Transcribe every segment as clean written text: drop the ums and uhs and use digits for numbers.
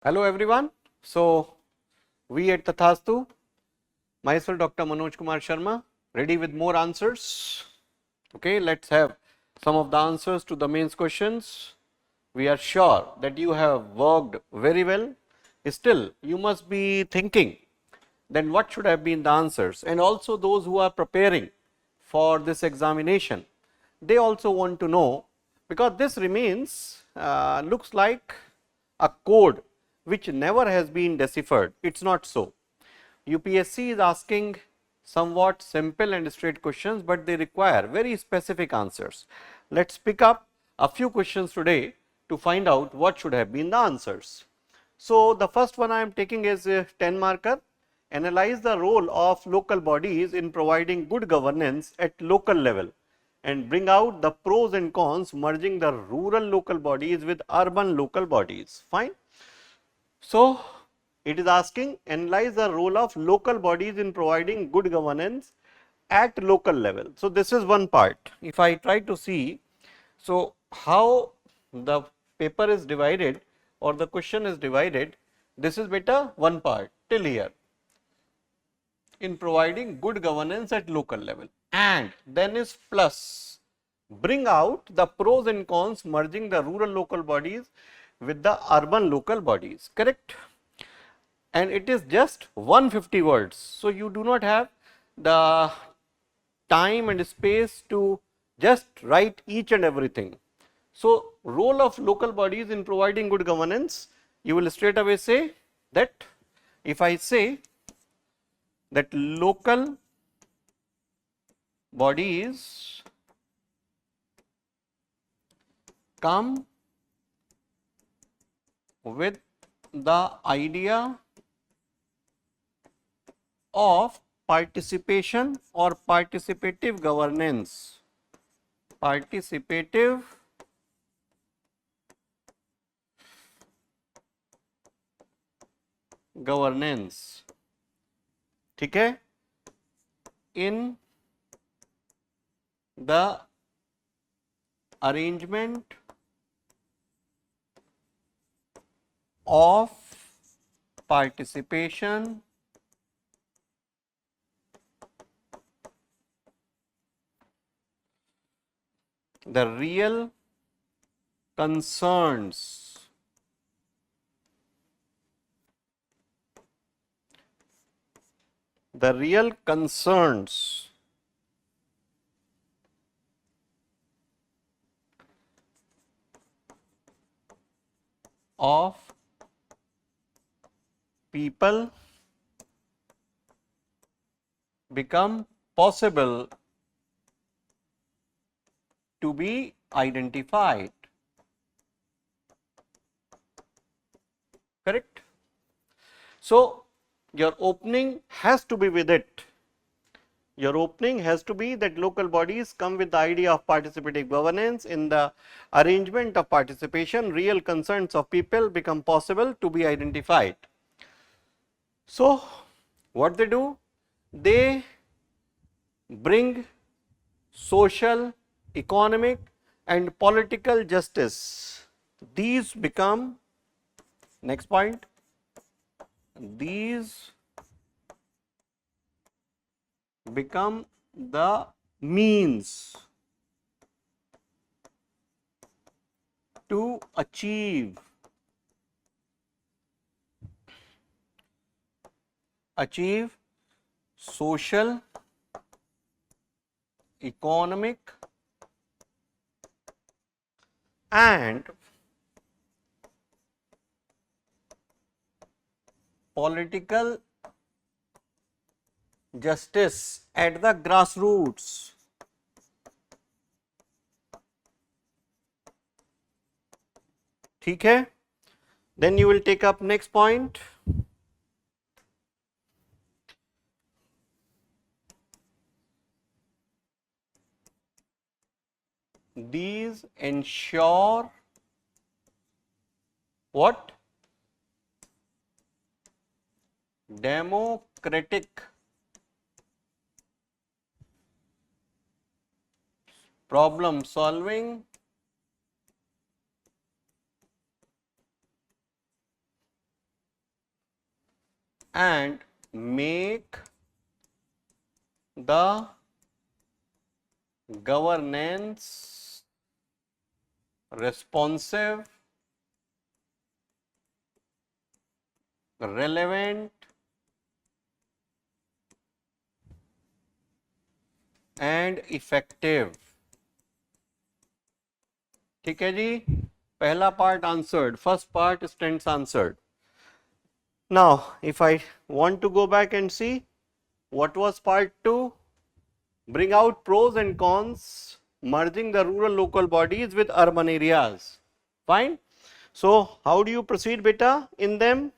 Hello everyone. So, we at Tathastu, myself Dr. Manoj Kumar Sharma, ready with more answers. Okay, let's have some of the answers to the mains questions. We are sure that you have worked very well. Still, you must be thinking then what should have been the answers, and also those who are preparing for this examination, they also want to know, because this remains looks like a code which never has been deciphered. It is not so. UPSC is asking somewhat simple and straight questions, but they require very specific answers. Let us pick up a few questions today to find out what should have been the answers. So, the first one I am taking is a 10 marker. Analyze the role of local bodies in providing good governance at local level and bring out the pros and cons merging the rural local bodies with urban local bodies. Fine. So, it is asking analyze the role of local bodies in providing good governance at local level. So, this is one part. If I try to see, so how the paper is divided or the question is divided, this is beta one part till here, in providing good governance at local level, and then is plus bring out the pros and cons merging the rural local bodies with the urban local bodies, correct? And it is just 150 words. So, you do not have the time and space to just write each and everything. So, role of local bodies in providing good governance, you will straight away say that, if I say that local bodies come with the idea of participation or participative governance, participative governance, ठीक है, in the arrangement of participation the real concerns of people become possible to be identified, correct? So, your opening has to be with it. Your opening has to be that local bodies come with the idea of participative governance. In the arrangement of participation, real concerns of people become possible to be identified. So, what they do? They bring social, economic and political justice. These become, next point, these become the means to achieve social, economic and political justice at the grassroots. ठीक है? Then you will take up next point. These ensure what? Democratic problem solving and make the governance responsive, relevant and effective. ठीक है जी, पहला part answered, first part students answered. Now if I want to go back and see what was part 2, bring out pros and cons merging the rural local bodies with urban areas. Fine. So how do you proceed beta in them?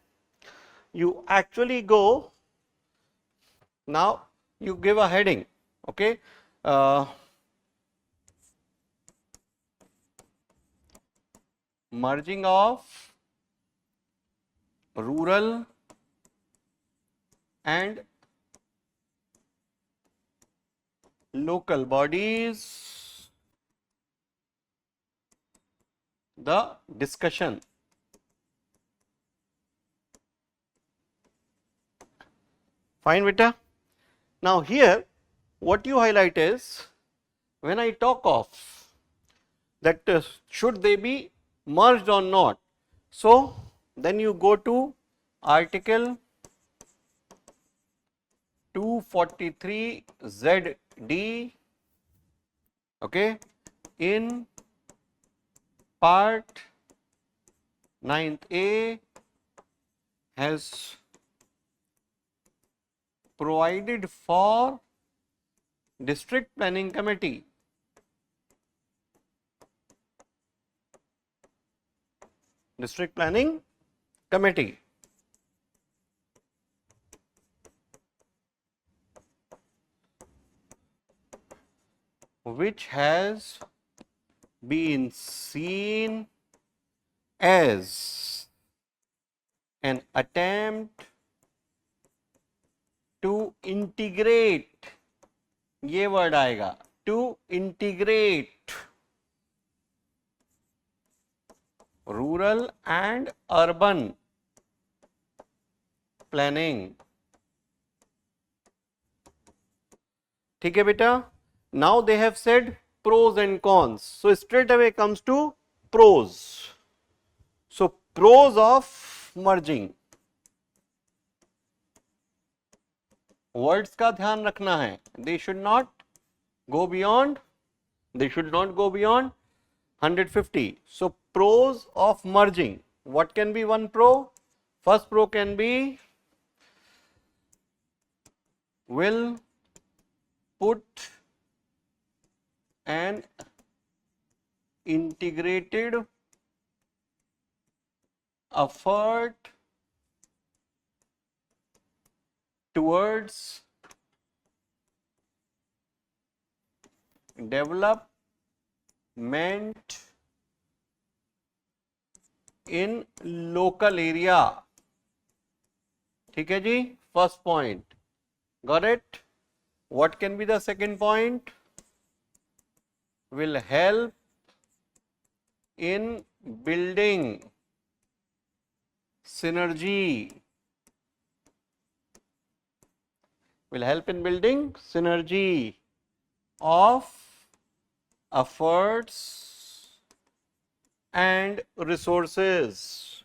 You actually go, now you give a heading, okay, merging of rural and local bodies, the discussion. Fine beta. Now here what you highlight is, when I talk of that should they be merged or not, so then you go to article 243 ZD, okay, in part 9th A has provided for district planning committee which has been seen as an attempt to integrate, ये word आएगा, to integrate rural and urban planning. ठीक है बेटा. Now they have said pros and cons, so straight away comes to pros. So pros of merging, words का ध्यान रखना है, they should not go beyond 150. So pros of merging, what can be one pro? First pro can be, will put an integrated effort towards development in local area. ठीक है जी, first point, got it. What can be the second point? Will help in building synergy, will help in building synergy of efforts and resources,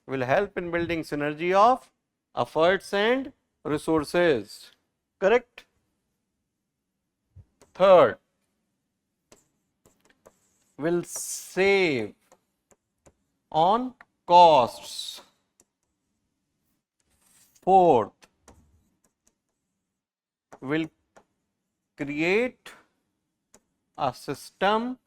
will help in building synergy of efforts and resources, correct. Third, will save on costs. Fourth, will create a system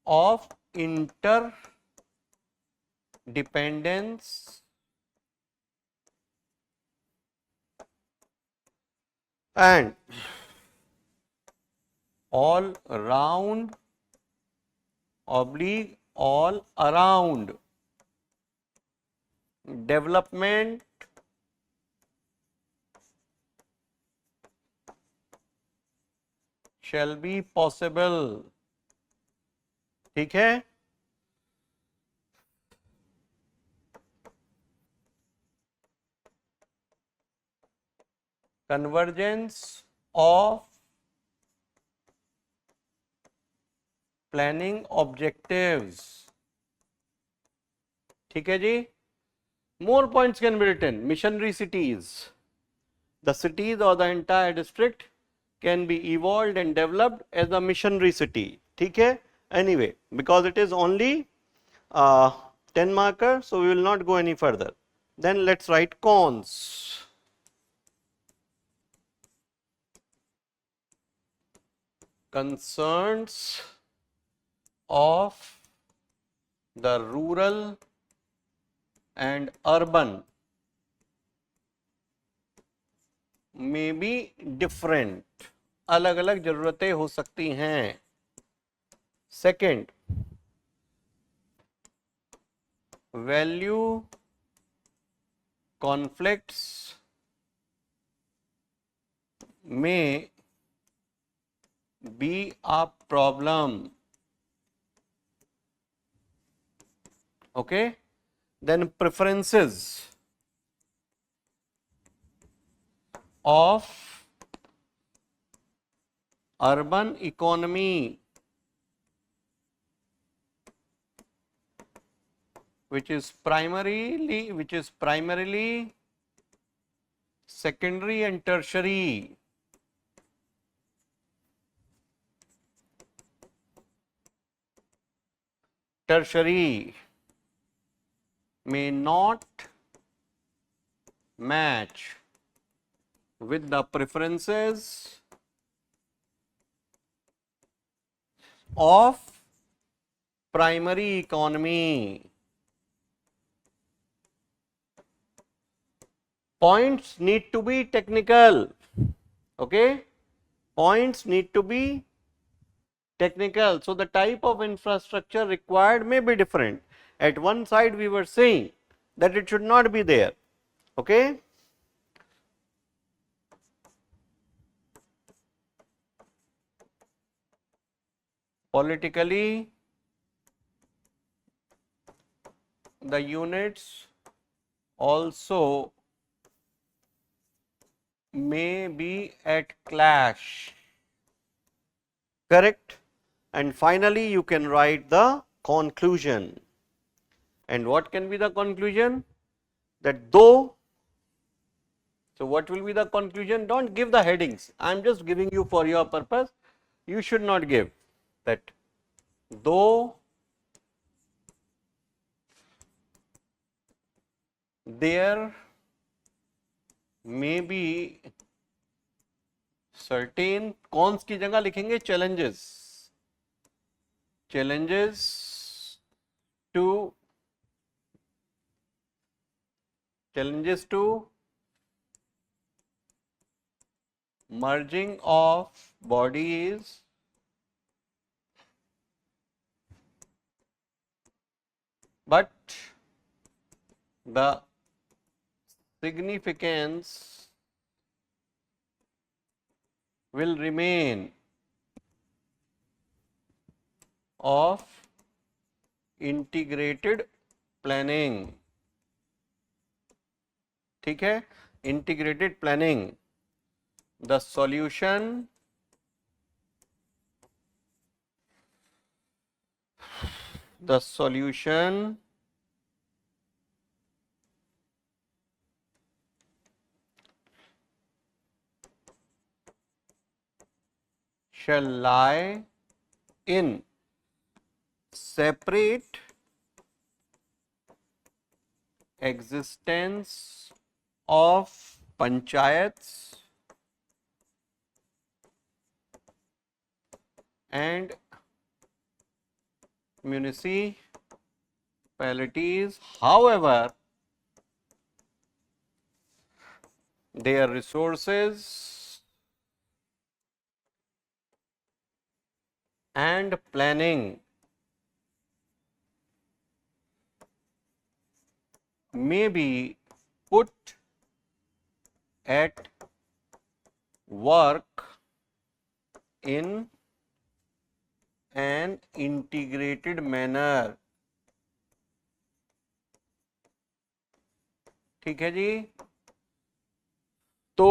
of interdependence and all around development shall be possible. ठीक है, convergence of planning objectives. ठीक है जी. More points can be written. Missionary cities. The cities or the entire district can be evolved and developed as a missionary city. ठीक है. Anyway, because it is only 10 marker, so we will not go any further. Then let's write cons. Concerns of the rural and urban may be different. अलग अलग जरूरतें हो सकती हैं. Second, value conflicts may be a problem. Okay, then preferences of urban economy, which is primarily secondary and tertiary. Tertiary may not match with the preferences of primary economy. Points need to be technical. Okay, points need to be technical. So the type of infrastructure required may be different. At one side we were saying that it should not be there. Okay, politically the units also may be at clash. Correct. And finally you can write the conclusion. And what can be the conclusion? That though, so what will be the conclusion? Don't give the headings. I am just giving you for your purpose. You should not give that. Though there may be certain, cons की जगह लिखेंगे challenges. Challenges to merging of bodies but the significance will remain of integrated planning. ठीक है, integrated planning. The solution shall lie in separate existence of panchayats and municipalities. However, their resources and planning may be put at work in an integrated manner. ठीक है जी. तो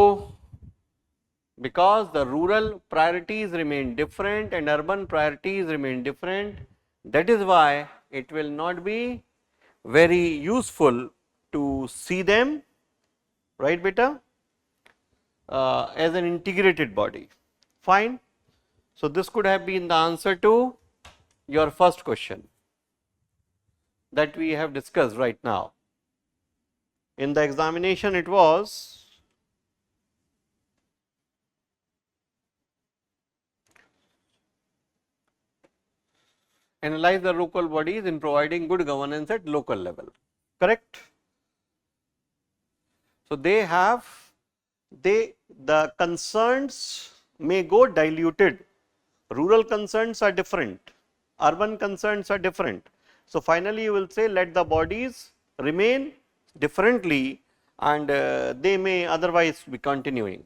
because the rural priorities remain different and urban priorities remain different. That is why it will not be very useful to see them, right beta, as an integrated body. Fine. So, this could have been the answer to your first question that we have discussed right now. In the examination it was analyze the local bodies in providing good governance at local level, correct? So, they have the concerns may go diluted, rural concerns are different, urban concerns are different. So, finally, you will say let the bodies remain differently and they may otherwise be continuing.